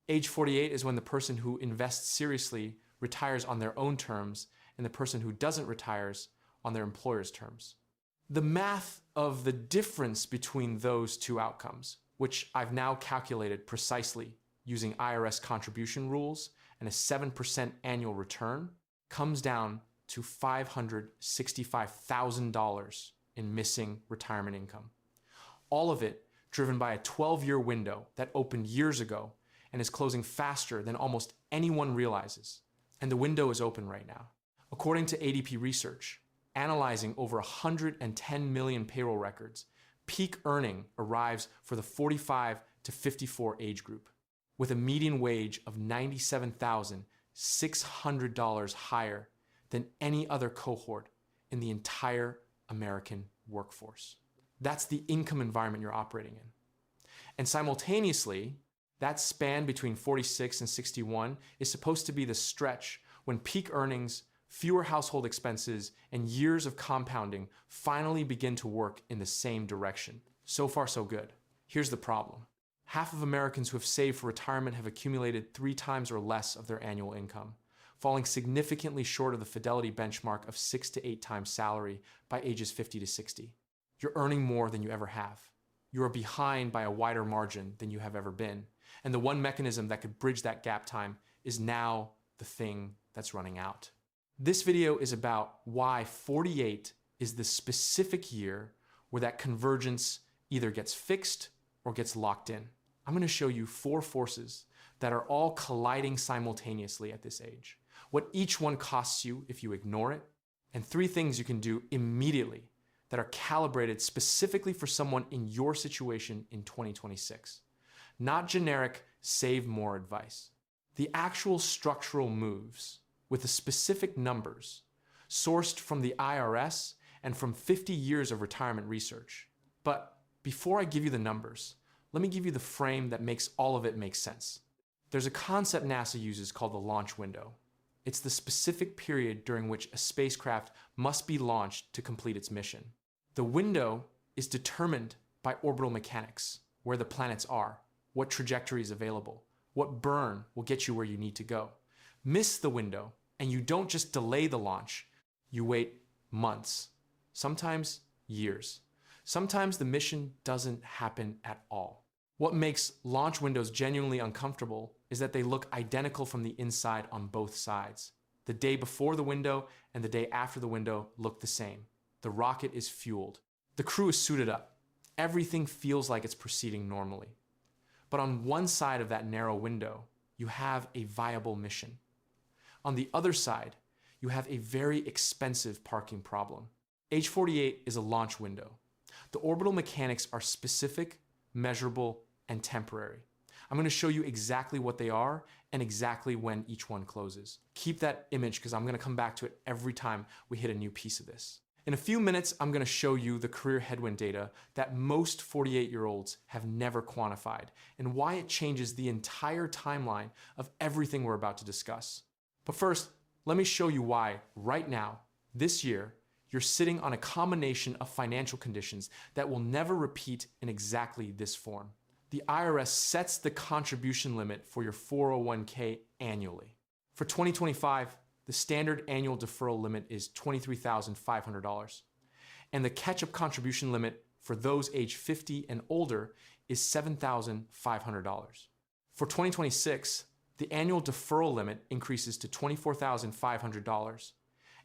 Age 48 is when the person who invests seriously retires on their own terms, and the person who doesn't retires on their employer's terms. The math of the difference between those two outcomes, which I've now calculated precisely using IRS contribution rules and a 7% annual return, comes down to $565,000 in missing retirement income. All of it driven by a 12-year window that opened years ago and is closing faster than almost anyone realizes. And the window is open right now. According to ADP research, analyzing over 110 million payroll records, peak earning arrives for the 45 to 54 age group, with a median wage of $97,600 higher than any other cohort in the entire American workforce. That's the income environment you're operating in. And simultaneously, that span between 46 and 61 is supposed to be the stretch when peak earnings, fewer household expenses, and years of compounding finally begin to work in the same direction. So far, so good. Here's the problem. Half of Americans who have saved for retirement have accumulated 3 times or less of their annual income, falling significantly short of the Fidelity benchmark of 6 to 8 times salary by ages 50 to 60. You're earning more than you ever have. You are behind by a wider margin than you have ever been. And the one mechanism that could bridge that gap time is now the thing that's running out. This video is about why 48 is the specific year where that convergence either gets fixed or gets locked in. I'm going to show you 4 forces that are all colliding simultaneously at this age, what each one costs you if you ignore it, and 3 things you can do immediately that are calibrated specifically for someone in your situation in 2026. Not generic save more advice. The actual structural moves with the specific numbers sourced from the IRS and from 50 years of retirement research. But before I give you the numbers, let me give you the frame that makes all of it make sense. There's a concept NASA uses called the launch window. It's the specific period during which a spacecraft must be launched to complete its mission. The window is determined by orbital mechanics, where the planets are, what trajectory is available, what burn will get you where you need to go. Miss the window, and you don't just delay the launch, you wait months, sometimes years. Sometimes the mission doesn't happen at all. What makes launch windows genuinely uncomfortable is that they look identical from the inside on both sides. The day before the window and the day after the window look the same. The rocket is fueled. The crew is suited up. Everything feels like it's proceeding normally. But on one side of that narrow window, you have a viable mission. On the other side, you have a very expensive parking problem. Age 48 is a launch window. The orbital mechanics are specific, measurable, and temporary. I'm going to show you exactly what they are and exactly when each one closes. Keep that image because I'm going to come back to it every time we hit a new piece of this. In a few minutes, I'm going to show you the career headwind data that most 48-year-olds have never quantified and why it changes the entire timeline of everything we're about to discuss. But first, let me show you why, right now, this year, you're sitting on a combination of financial conditions that will never repeat in exactly this form. The IRS sets the contribution limit for your 401k annually. For 2025, the standard annual deferral limit is $23,500, and the catch-up contribution limit for those age 50 and older is $7,500. For 2026, the annual deferral limit increases to $24,500,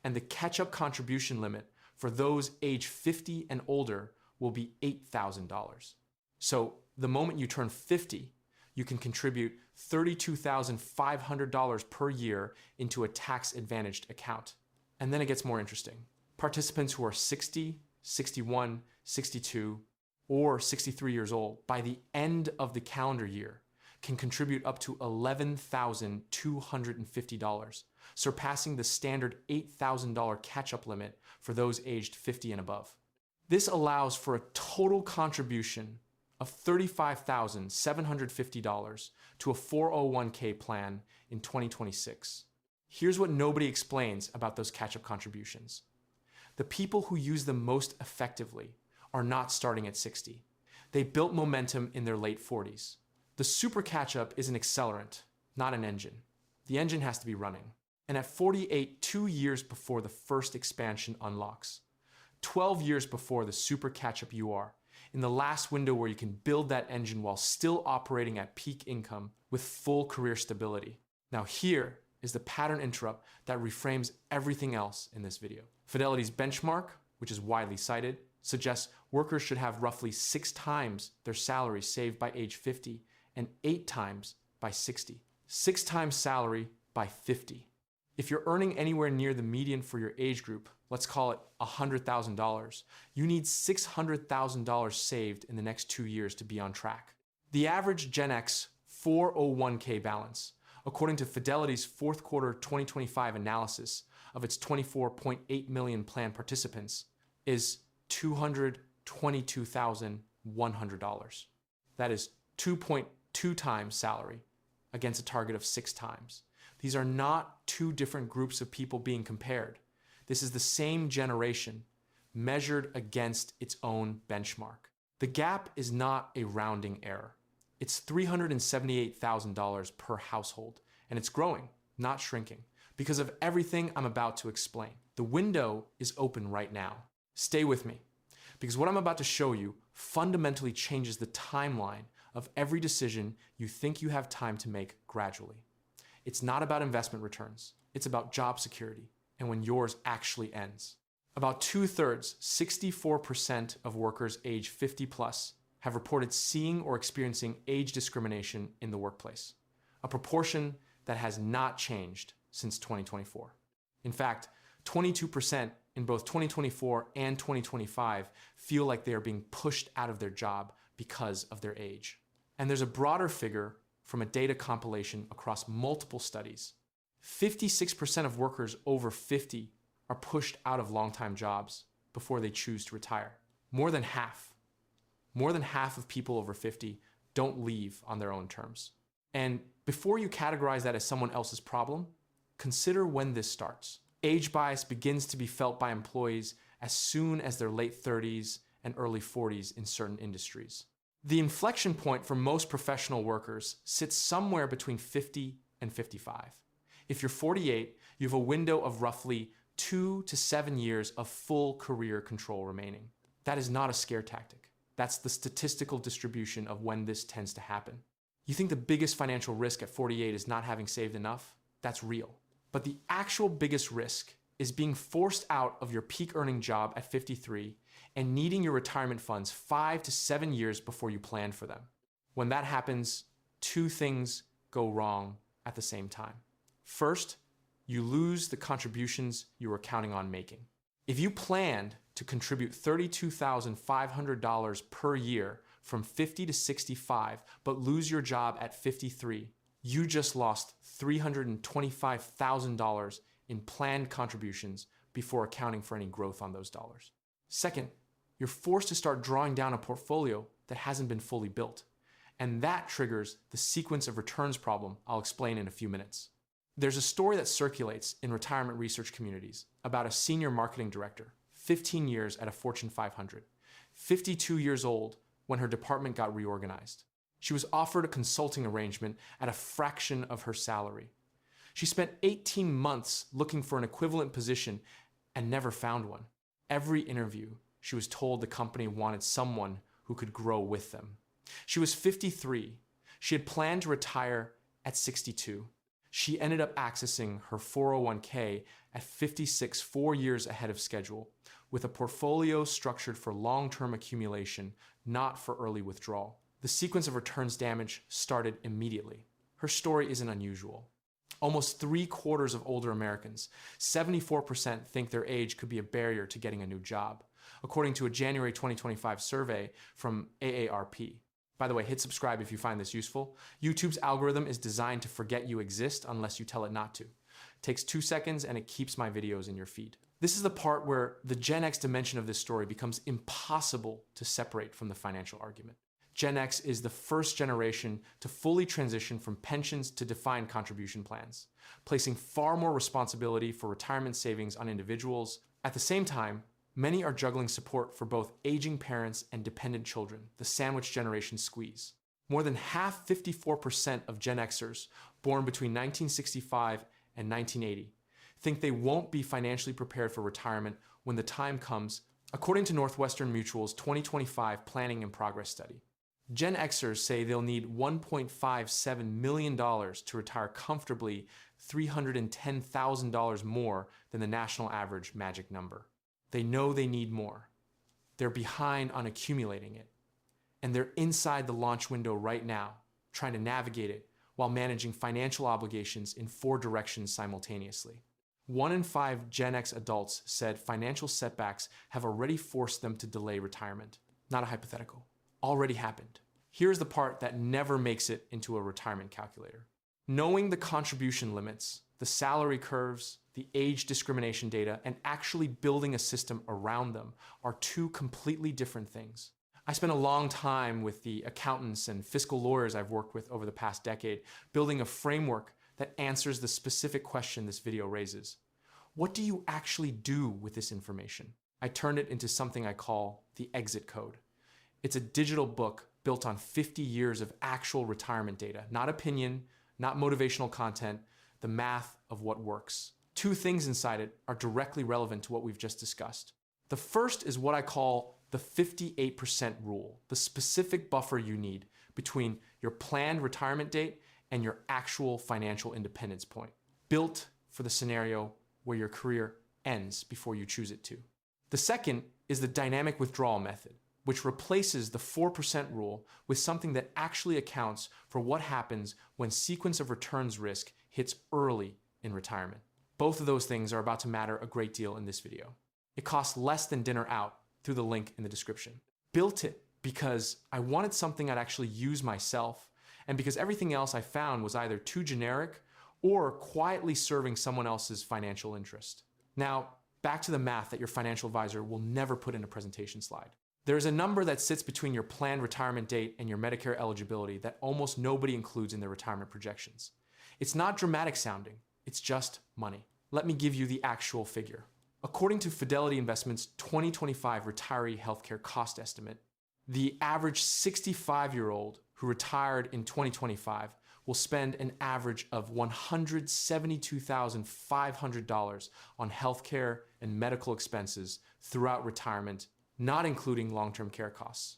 and the catch-up contribution limit for those age 50 and older will be $8,000. So the moment you turn 50, you can contribute $32,500 per year into a tax-advantaged account. And then it gets more interesting. Participants who are 60, 61, 62, or 63 years old by the end of the calendar year can contribute up to $11,250, surpassing the standard $8,000 catch-up limit for those aged 50 and above. This allows for a total contribution of $35,750 to a 401k plan in 2026. Here's what nobody explains about those catch-up contributions. The people who use them most effectively are not starting at 60. They built momentum in their late 40s. The super catch-up is an accelerant, not an engine. The engine has to be running. And at 48, 2 years before the first expansion unlocks, 12 years before the super catch-up you are, in the last window where you can build that engine while still operating at peak income with full career stability. Now here is the pattern interrupt that reframes everything else in this video. Fidelity's benchmark, which is widely cited, suggests workers should have roughly 6 times their salary saved by age 50 and 8 times by 60. 6 times salary by 50. If you're earning anywhere near the median for your age group, let's call it $100,000, you need $600,000 saved in the next 2 years to be on track. The average Gen X 401k balance, according to Fidelity's fourth quarter 2025 analysis of its 24.8 million plan participants, is $222,100. That is 2.2 times salary against a target of 6 times. These are not two different groups of people being compared. This is the same generation measured against its own benchmark. The gap is not a rounding error. It's $378,000 per household, and it's growing, not shrinking, because of everything I'm about to explain. The window is open right now. Stay with me, because what I'm about to show you fundamentally changes the timeline of every decision you think you have time to make gradually. It's not about investment returns. It's about job security and when yours actually ends. About 2/3, 64% of workers age 50 plus have reported seeing or experiencing age discrimination in the workplace, a proportion that has not changed since 2024. In fact, 22% in both 2024 and 2025 feel like they are being pushed out of their job because of their age. And there's a broader figure from a data compilation across multiple studies. 56% of workers over 50 are pushed out of long-time jobs before they choose to retire. More than half of people over 50 don't leave on their own terms. And before you categorize that as someone else's problem, consider when this starts. Age bias begins to be felt by employees as soon as their late 30s and early 40s in certain industries. The inflection point for most professional workers sits somewhere between 50 and 55. If you're 48, you have a window of roughly 2 to 7 years of full career control remaining. That is not a scare tactic. That's the statistical distribution of when this tends to happen. You think the biggest financial risk at 48 is not having saved enough? That's real. But the actual biggest risk is being forced out of your peak earning job at 53 and needing your retirement funds 5 to 7 years before you plan for them. When that happens, 2 things go wrong at the same time. First, you lose the contributions you were counting on making. If you planned to contribute $32,500 per year from 50 to 65, but lose your job at 53, you just lost $325,000 in planned contributions before accounting for any growth on those dollars. Second, you're forced to start drawing down a portfolio that hasn't been fully built. And that triggers the sequence of returns problem I'll explain in a few minutes. There's a story that circulates in retirement research communities about a senior marketing director, 15 years at a Fortune 500, 52 years old when her department got reorganized. She was offered a consulting arrangement at a fraction of her salary. She spent 18 months looking for an equivalent position and never found one. Every interview, she was told the company wanted someone who could grow with them. She was 53. She had planned to retire at 62. She ended up accessing her 401k at 56, 4 years ahead of schedule, with a portfolio structured for long-term accumulation, not for early withdrawal. The sequence of returns damage started immediately. Her story isn't unusual. Almost 3/4 of older Americans, 74%, think their age could be a barrier to getting a new job, according to a January 2025 survey from AARP. By the way, hit subscribe if you find this useful. YouTube's algorithm is designed to forget you exist unless you tell it not to. It takes 2 seconds and it keeps my videos in your feed. This is the part where the Gen X dimension of this story becomes impossible to separate from the financial argument. Gen X is the first generation to fully transition from pensions to defined contribution plans, placing far more responsibility for retirement savings on individuals. At the same time, many are juggling support for both aging parents and dependent children, the sandwich generation squeeze. More than half, 54% of Gen Xers born between 1965 and 1980 think they won't be financially prepared for retirement when the time comes, according to Northwestern Mutual's 2025 Planning in Progress study. Gen Xers say they'll need $1.57 million to retire comfortably, $310,000 more than the national average magic number. They know they need more. They're behind on accumulating it. And they're inside the launch window right now, trying to navigate it while managing financial obligations in 4 directions simultaneously. 1 in 5 Gen X adults said financial setbacks have already forced them to delay retirement. Not a hypothetical. Already happened. Here's the part that never makes it into a retirement calculator. Knowing the contribution limits, the salary curves, the age discrimination data, and actually building a system around them are 2 completely different things. I spent a long time with the accountants and fiscal lawyers I've worked with over the past decade, building a framework that answers the specific question this video raises. What do you actually do with this information? I turned it into something I call the exit code. It's a digital book built on 50 years of actual retirement data, not opinion, not motivational content, the math of what works. 2 things inside it are directly relevant to what we've just discussed. The first is what I call the 58% rule, the specific buffer you need between your planned retirement date and your actual financial independence point, built for the scenario where your career ends before you choose it to. The second is the dynamic withdrawal method, which replaces the 4% rule with something that actually accounts for what happens when sequence of returns risk hits early in retirement. Both of those things are about to matter a great deal in this video. It costs less than dinner out through the link in the description. Built it because I wanted something I'd actually use myself, and because everything else I found was either too generic or quietly serving someone else's financial interest. Now, back to the math that your financial advisor will never put in a presentation slide. There is a number that sits between your planned retirement date and your Medicare eligibility that almost nobody includes in their retirement projections. It's not dramatic sounding, it's just money. Let me give you the actual figure. According to Fidelity Investments' 2025 retiree healthcare cost estimate, the average 65-year-old who retired in 2025 will spend an average of $172,500 on healthcare and medical expenses throughout retirement, not including long-term care costs.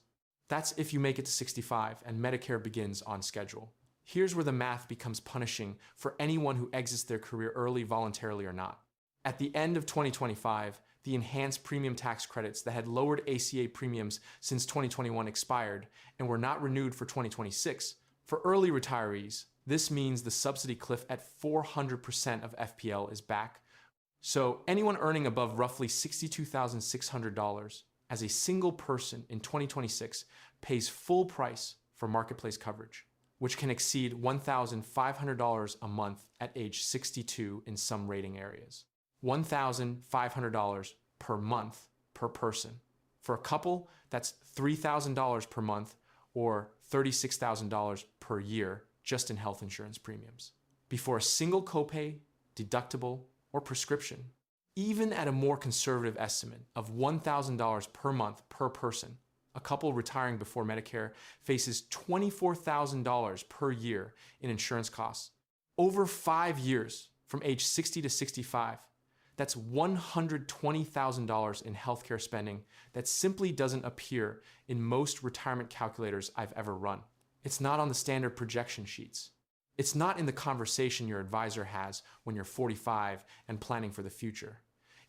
That's if you make it to 65 and Medicare begins on schedule. Here's where the math becomes punishing for anyone who exits their career early voluntarily or not. At the end of 2025, the enhanced premium tax credits that had lowered ACA premiums since 2021 expired and were not renewed for 2026. For early retirees, this means the subsidy cliff at 400% of FPL is back. So anyone earning above roughly $62,600 as a single person in 2026 pays full price for marketplace coverage, which can exceed $1,500 a month at age 62 in some rating areas. $1,500 per month per person. For a couple, that's $3,000 per month or $36,000 per year just in health insurance premiums. Before a single copay, deductible, or prescription. Even at a more conservative estimate of $1,000 per month per person, a couple retiring before Medicare faces $24,000 per year in insurance costs. Over 5 years, from age 60 to 65, that's $120,000 in healthcare spending that simply doesn't appear in most retirement calculators I've ever run. It's not on the standard projection sheets. It's not in the conversation your advisor has when you're 45 and planning for the future.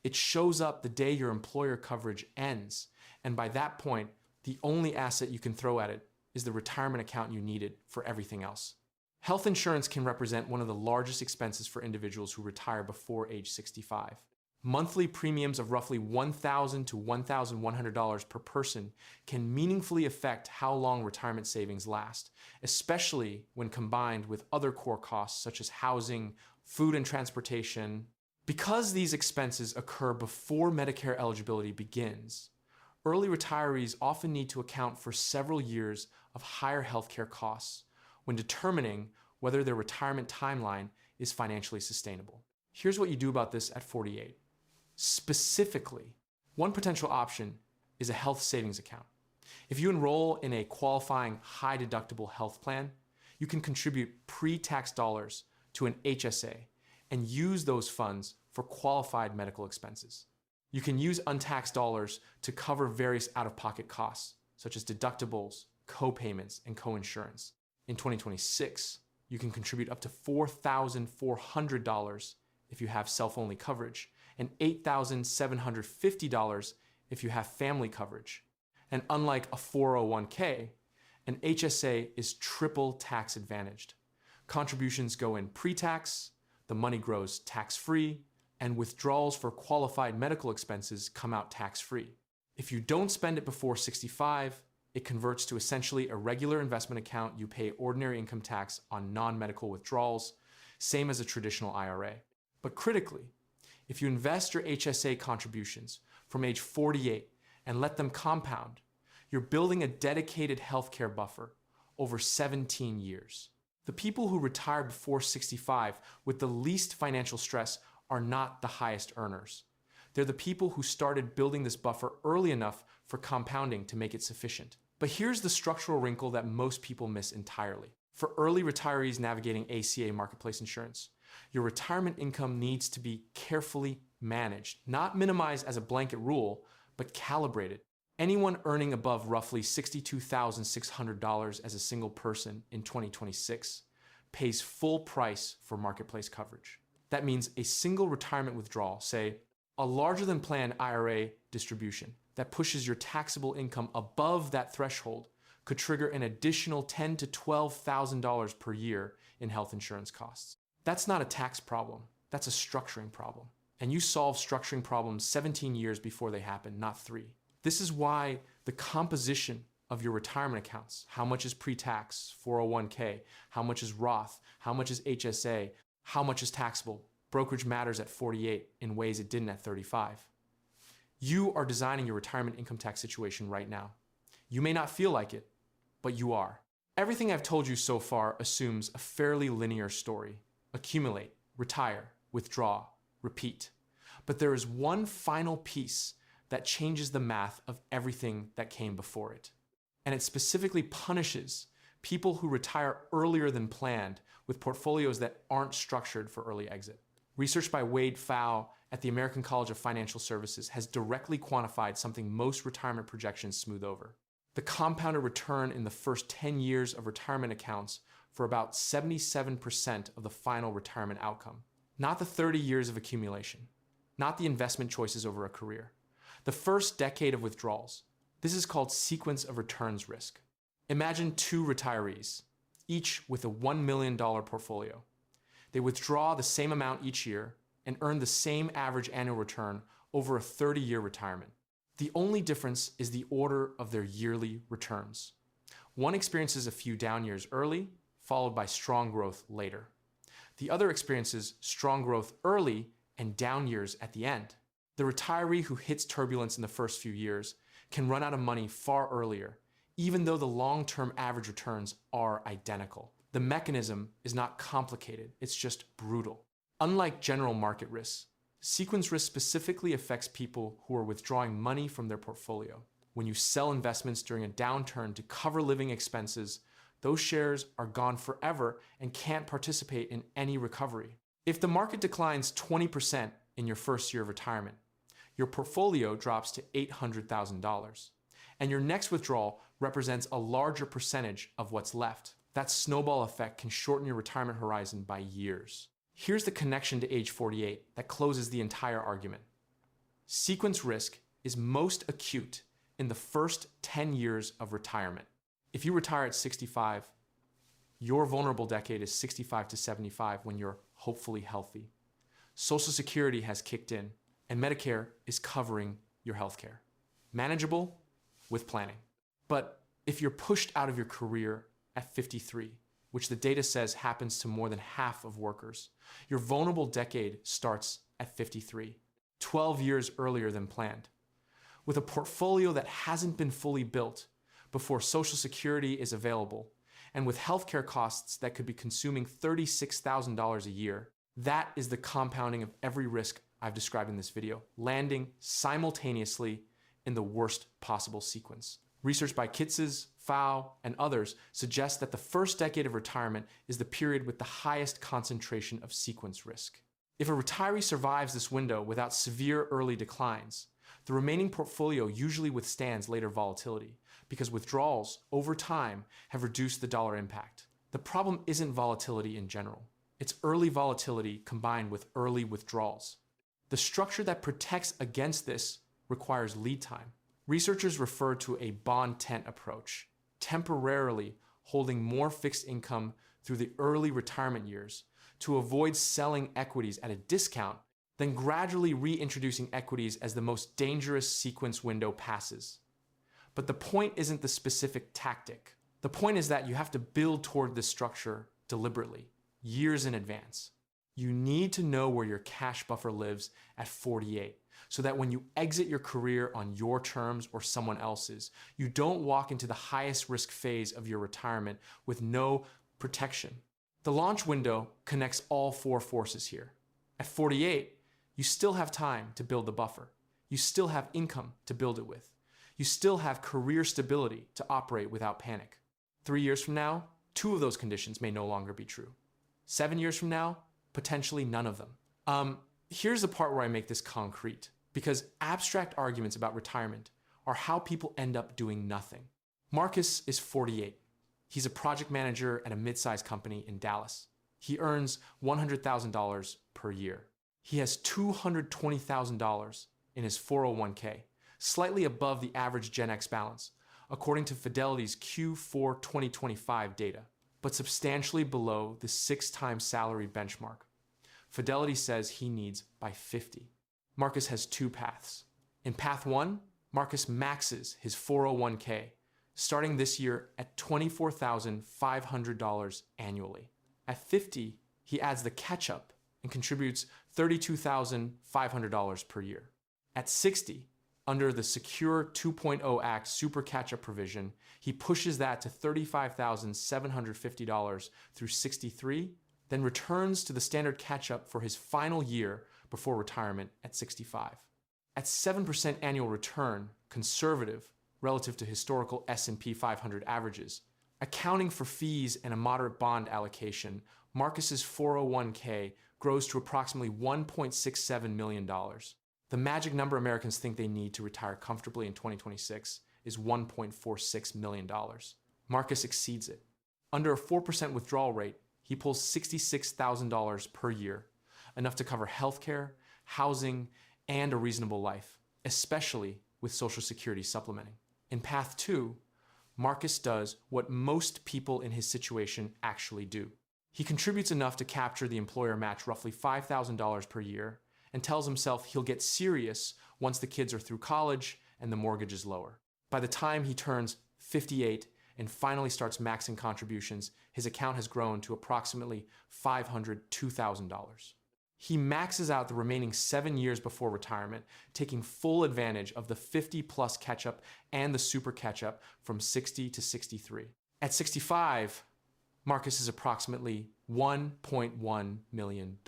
It shows up the day your employer coverage ends, and by that point, the only asset you can throw at it is the retirement account you needed for everything else. Health insurance can represent one of the largest expenses for individuals who retire before age 65. Monthly premiums of roughly $1,000 to $1,100 per person can meaningfully affect how long retirement savings last, especially when combined with other core costs such as housing, food and transportation. Because these expenses occur before Medicare eligibility begins, early retirees often need to account for several years of higher healthcare costs when determining whether their retirement timeline is financially sustainable. Here's what you do about this at 48. Specifically, one potential option is a health savings account. If you enroll in a qualifying high deductible health plan, you can contribute pre-tax dollars to an HSA and use those funds for qualified medical expenses. You can use untaxed dollars to cover various out-of-pocket costs, such as deductibles, co-payments, and co-insurance. In 2026, you can contribute up to $4,400 if you have self-only coverage, and $8,750 if you have family coverage. And unlike a 401k, an HSA is triple tax advantaged. Contributions go in pre-tax, the money grows tax-free, and withdrawals for qualified medical expenses come out tax-free. If you don't spend it before 65, it converts to essentially a regular investment account you pay ordinary income tax on non-medical withdrawals, same as a traditional IRA. But critically, if you invest your HSA contributions from age 48 and let them compound, you're building a dedicated healthcare buffer over 17 years. The people who retire before 65 with the least financial stress are not the highest earners. They're the people who started building this buffer early enough for compounding to make it sufficient. But here's the structural wrinkle that most people miss entirely. For early retirees navigating ACA marketplace insurance, your retirement income needs to be carefully managed, not minimized as a blanket rule, but calibrated. Anyone earning above roughly $62,600 as a single person in 2026 pays full price for marketplace coverage. That means a single retirement withdrawal, say a larger than planned IRA distribution that pushes your taxable income above that threshold, could trigger an additional $10,000 to $12,000 per year in health insurance costs. That's not a tax problem, that's a structuring problem. And you solve structuring problems 17 years before they happen, not 3. This is why the composition of your retirement accounts, how much is pre-tax, 401k, how much is Roth, how much is HSA, how much is taxable, brokerage matters at 48 in ways it didn't at 35. You are designing your retirement income tax situation right now. You may not feel like it, but you are. Everything I've told you so far assumes a fairly linear story. Accumulate, retire, withdraw, repeat. But there is one final piece that changes the math of everything that came before it. And it specifically punishes people who retire earlier than planned with portfolios that aren't structured for early exit. Research by Wade Pfau at the American College of Financial Services has directly quantified something most retirement projections smooth over. The compounded return in the first 10 years of retirement accounts for about 77% of the final retirement outcome. Not the 30 years of accumulation, not the investment choices over a career. The first decade of withdrawals. This is called sequence of returns risk. Imagine 2 retirees, each with a $1 million portfolio. They withdraw the same amount each year and earn the same average annual return over a 30-year retirement. The only difference is the order of their yearly returns. One experiences a few down years early, followed by strong growth later. The other experiences strong growth early and down years at the end. The retiree who hits turbulence in the first few years can run out of money far earlier, even though the long-term average returns are identical. The mechanism is not complicated, it's just brutal. Unlike general market risks, sequence risk specifically affects people who are withdrawing money from their portfolio. When you sell investments during a downturn to cover living expenses, those shares are gone forever and can't participate in any recovery. If the market declines 20% in your first year of retirement, your portfolio drops to $800,000, and your next withdrawal represents a larger percentage of what's left. That snowball effect can shorten your retirement horizon by years. Here's the connection to age 48 that closes the entire argument. Sequence risk is most acute in the first 10 years of retirement. If you retire at 65, your vulnerable decade is 65 to 75 when you're hopefully healthy. Social Security has kicked in, and Medicare is covering your healthcare. Manageable with planning. But if you're pushed out of your career at 53, which the data says happens to more than half of workers, your vulnerable decade starts at 53, 12 years earlier than planned. With a portfolio that hasn't been fully built before Social Security is available, and with healthcare costs that could be consuming $36,000 a year, that is the compounding of every risk I've described in this video, landing simultaneously in the worst possible sequence. Research by Kitzes, Pfau, and others suggests that the first decade of retirement is the period with the highest concentration of sequence risk. If a retiree survives this window without severe early declines, the remaining portfolio usually withstands later volatility because withdrawals over time have reduced the dollar impact. The problem isn't volatility in general. It's early volatility combined with early withdrawals. The structure that protects against this requires lead time. Researchers refer to a bond tent approach, temporarily holding more fixed income through the early retirement years to avoid selling equities at a discount, then gradually reintroducing equities as the most dangerous sequence window passes. But the point isn't the specific tactic. The point is that you have to build toward this structure deliberately, years in advance. You need to know where your cash buffer lives at 48, so that when you exit your career on your terms or someone else's, you don't walk into the highest risk phase of your retirement with no protection. The launch window connects all four forces here. At 48, you still have time to build the buffer. You still have income to build it with. You still have career stability to operate without panic. 3 years from now, 2 of those conditions may no longer be true. 7 years from now, potentially none of them. Here's the part where I make this concrete, because abstract arguments about retirement are how people end up doing nothing. Marcus is 48. He's a project manager at a mid-sized company in Dallas. He earns $100,000 per year. He has $220,000 in his 401k, slightly above the average Gen X balance, according to Fidelity's Q4 2025 data, but substantially below the 6-time salary benchmark. Fidelity says he needs by 50. Marcus has 2 paths. In path 1, Marcus maxes his 401k, starting this year at $24,500 annually. At 50, he adds the catch-up and contributes $32,500 per year. At 60, under the Secure 2.0 Act Super Catch-up provision, he pushes that to $35,750 through 63, then returns to the standard catch-up for his final year before retirement at 65. At 7% annual return, conservative relative to historical S&P 500 averages, accounting for fees and a moderate bond allocation, Marcus's 401k grows to approximately $1.67 million. The magic number Americans think they need to retire comfortably in 2026 is $1.46 million. Marcus exceeds it. Under a 4% withdrawal rate, he pulls $66,000 per year, enough to cover healthcare, housing, and a reasonable life, especially with Social Security supplementing. In path 2, Marcus does what most people in his situation actually do. He contributes enough to capture the employer match roughly $5,000 per year and tells himself he'll get serious once the kids are through college and the mortgage is lower. By the time he turns 58 and finally starts maxing contributions, his account has grown to approximately $502,000. He maxes out the remaining 7 years before retirement, taking full advantage of the 50-plus catch-up and the super catch-up from 60 to 63. At 65, Marcus is approximately $1.1 million.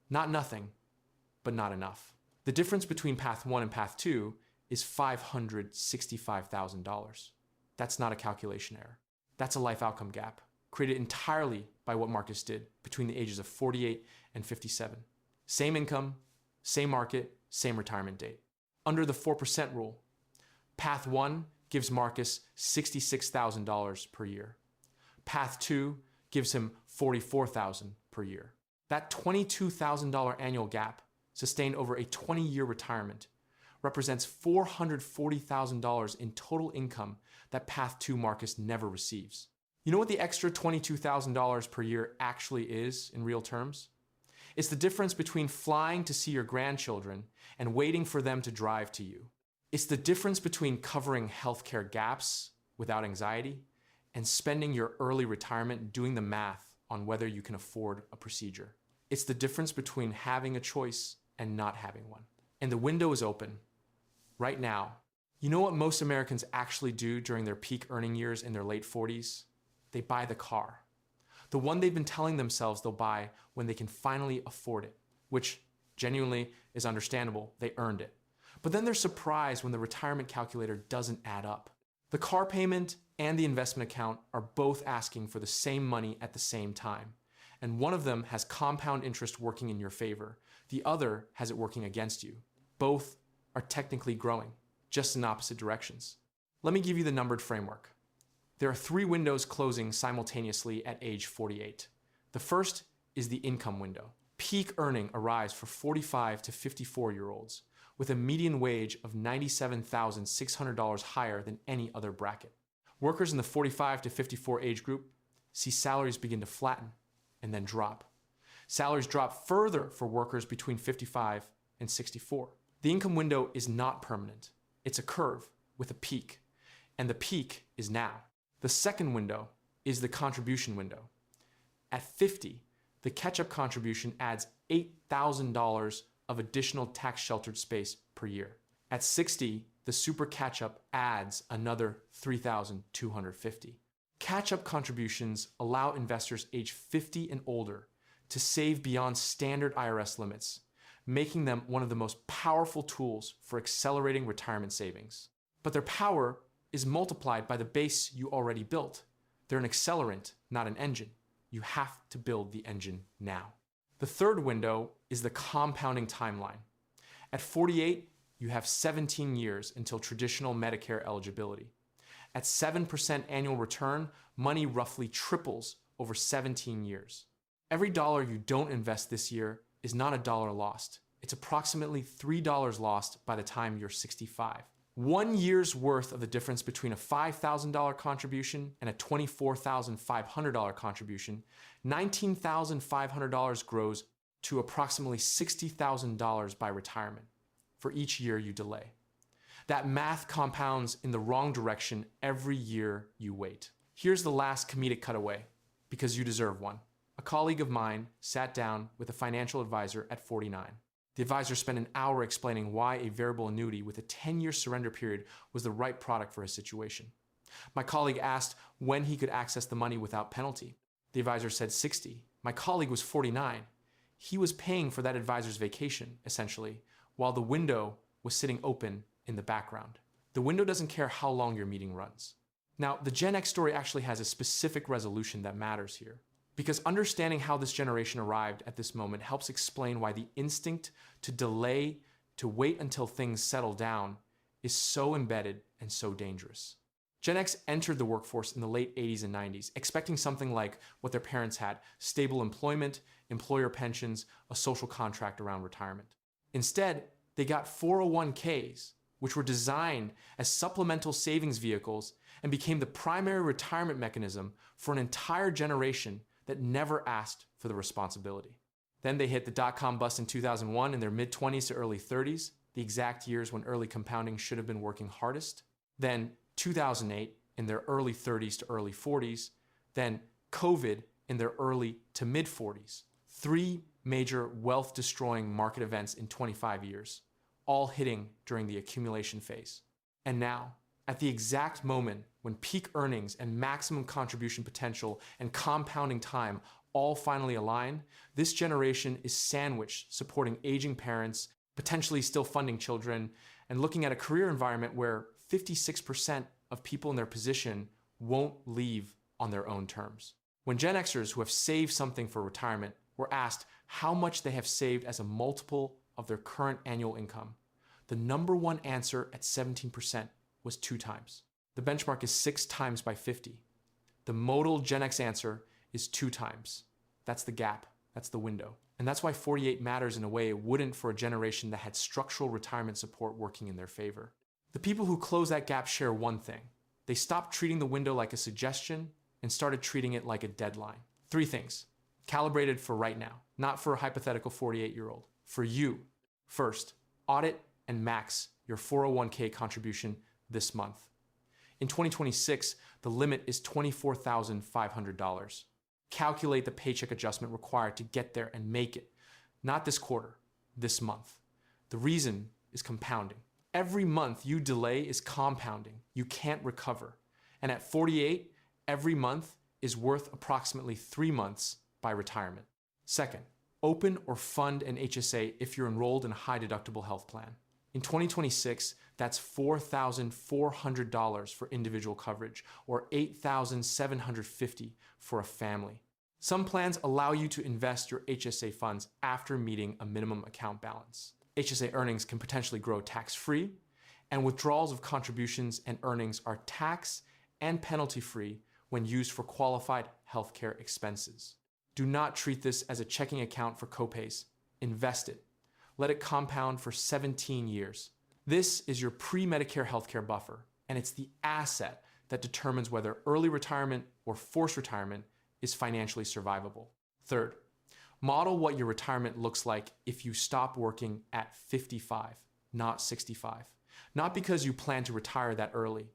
Not nothing, but not enough. The difference between path 1 and path 2 is $565,000. That's not a calculation error. That's a life outcome gap, created entirely by what Marcus did between the ages of 48 and 57. Same income, same market, same retirement date. Under the 4% rule, path 1 gives Marcus $66,000 per year. Path 2 gives him $44,000 per year. That $22,000 annual gap, sustained over a 20-year retirement, represents $440,000 in total income that path 2 Marcus never receives. You know what the extra $22,000 per year actually is in real terms? It's the difference between flying to see your grandchildren and waiting for them to drive to you. It's the difference between covering healthcare gaps without anxiety and spending your early retirement doing the math on whether you can afford a procedure. It's the difference between having a choice and not having one. And the window is open right now. You know what most Americans actually do during their peak earning years in their late 40s? They buy the car. The one they've been telling themselves they'll buy when they can finally afford it, which genuinely is understandable. They earned it. But then they're surprised when the retirement calculator doesn't add up. The car payment and the investment account are both asking for the same money at the same time. And one of them has compound interest working in your favor. The other has it working against you. Both are technically growing, just in opposite directions. Let me give you the numbered framework. There are 3 windows closing simultaneously at age 48. The first is the income window. Peak earning arrives for 45 to 54-year-olds, with a median wage of $97,600 higher than any other bracket. Workers in the 45 to 54 age group see salaries begin to flatten and then drop. Salaries drop further for workers between 55 and 64. The income window is not permanent. It's a curve with a peak, and the peak is now. The second window is the contribution window. At 50, the catch-up contribution adds $8,000 of additional tax-sheltered space per year. At 60, the super catch-up adds another $3,250. Catch-up contributions allow investors age 50 and older to save beyond standard IRS limits, making them one of the most powerful tools for accelerating retirement savings. But their power is multiplied by the base you already built. They're an accelerant, not an engine. You have to build the engine now. The third window is the compounding timeline. At 48, you have 17 years until traditional Medicare eligibility. At 7% annual return, money roughly triples over 17 years. Every dollar you don't invest this year is not a dollar lost. It's approximately $3 lost by the time you're 65. 1 year's worth of the difference between a $5,000 contribution and a $24,500 contribution, $19,500 grows to approximately $60,000 by retirement for each year you delay. That math compounds in the wrong direction every year you wait. Here's the last comedic cutaway, because you deserve one. A colleague of mine sat down with a financial advisor at 49. The advisor spent an hour explaining why a variable annuity with a 10-year surrender period was the right product for his situation. My colleague asked when he could access the money without penalty. The advisor said 60. My colleague was 49. He was paying for that advisor's vacation, essentially, while the window was sitting open in the background. The window doesn't care how long your meeting runs. Now, the Gen X story actually has a specific resolution that matters here, because understanding how this generation arrived at this moment helps explain why the instinct to delay, to wait until things settle down, is so embedded and so dangerous. Gen X entered the workforce in the late 80s and 90s, expecting something like what their parents had: stable employment, employer pensions, a social contract around retirement. Instead, they got 401ks, which were designed as supplemental savings vehicles and became the primary retirement mechanism for an entire generation that never asked for the responsibility. Then they hit the dot-com bust in 2001 in their mid-20s to early 30s, the exact years when early compounding should have been working hardest. Then 2008 in their early 30s to early 40s. Then COVID in their early to mid-40s. 3 major wealth-destroying market events in 25 years, all hitting during the accumulation phase. And now, at the exact moment when peak earnings and maximum contribution potential and compounding time all finally align, this generation is sandwiched supporting aging parents, potentially still funding children, and looking at a career environment where 56% of people in their position won't leave on their own terms. When Gen Xers who have saved something for retirement were asked how much they have saved as a multiple of their current annual income, the number one answer at 17% was 2 times. The benchmark is 6 times by 50. The modal Gen X answer is 2 times. That's the gap. That's the window. And that's why 48 matters in a way it wouldn't for a generation that had structural retirement support working in their favor. The people who close that gap share one thing. They stopped treating the window like a suggestion and started treating it like a deadline. 3 things. Calibrated for right now, not for a hypothetical 48-year-old. For you. First, audit and max your 401k contribution this month. In 2026, the limit is $24,500. Calculate the paycheck adjustment required to get there and make it. Not this quarter, this month. The reason is compounding. Every month you delay is compounding. You can't recover. And at 48, every month is worth approximately 3 months by retirement. Second, open or fund an HSA if you're enrolled in a high deductible health plan. In 2026, That's $4,400 for individual coverage or $8,750 for a family. Some plans allow you to invest your HSA funds after meeting a minimum account balance. HSA earnings can potentially grow tax-free, and withdrawals of contributions and earnings are tax and penalty-free when used for qualified healthcare expenses. Do not treat this as a checking account for copays. Invest it. Let it compound for 17 years. This is your pre-Medicare healthcare buffer, and it's the asset that determines whether early retirement or forced retirement is financially survivable. Third, model what your retirement looks like if you stop working at 55, not 65. Not because you plan to retire that early,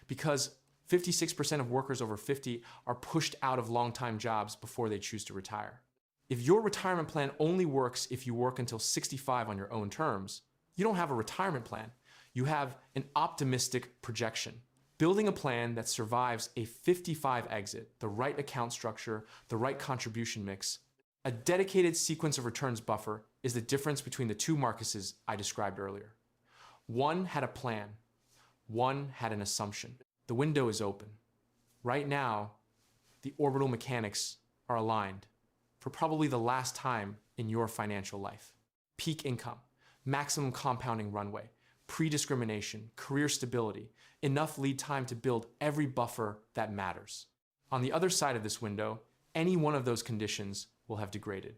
because 56% of workers over 50 are pushed out of long-time jobs before they choose to retire. If your retirement plan only works if you work until 65 on your own terms, you don't have a retirement plan. You have an optimistic projection. Building a plan that survives a 55 exit, the right account structure, the right contribution mix, a dedicated sequence of returns buffer is the difference between the two Marcuses I described earlier. One had a plan. One had an assumption. The window is open. Right now, the orbital mechanics are aligned for probably the last time in your financial life. Peak income, maximum compounding runway, pre-discrimination, career stability, enough lead time to build every buffer that matters. On the other side of this window, any one of those conditions will have degraded.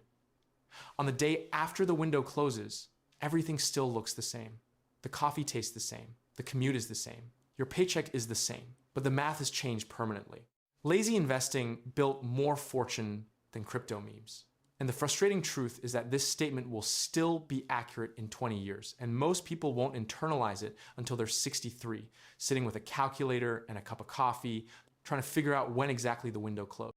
On the day after the window closes, everything still looks the same. The coffee tastes the same. The commute is the same. Your paycheck is the same, but the math has changed permanently. Lazy investing built more fortune than crypto memes. And the frustrating truth is that this statement will still be accurate in 20 years, and most people won't internalize it until they're 63, sitting with a calculator and a cup of coffee, trying to figure out when exactly the window closed.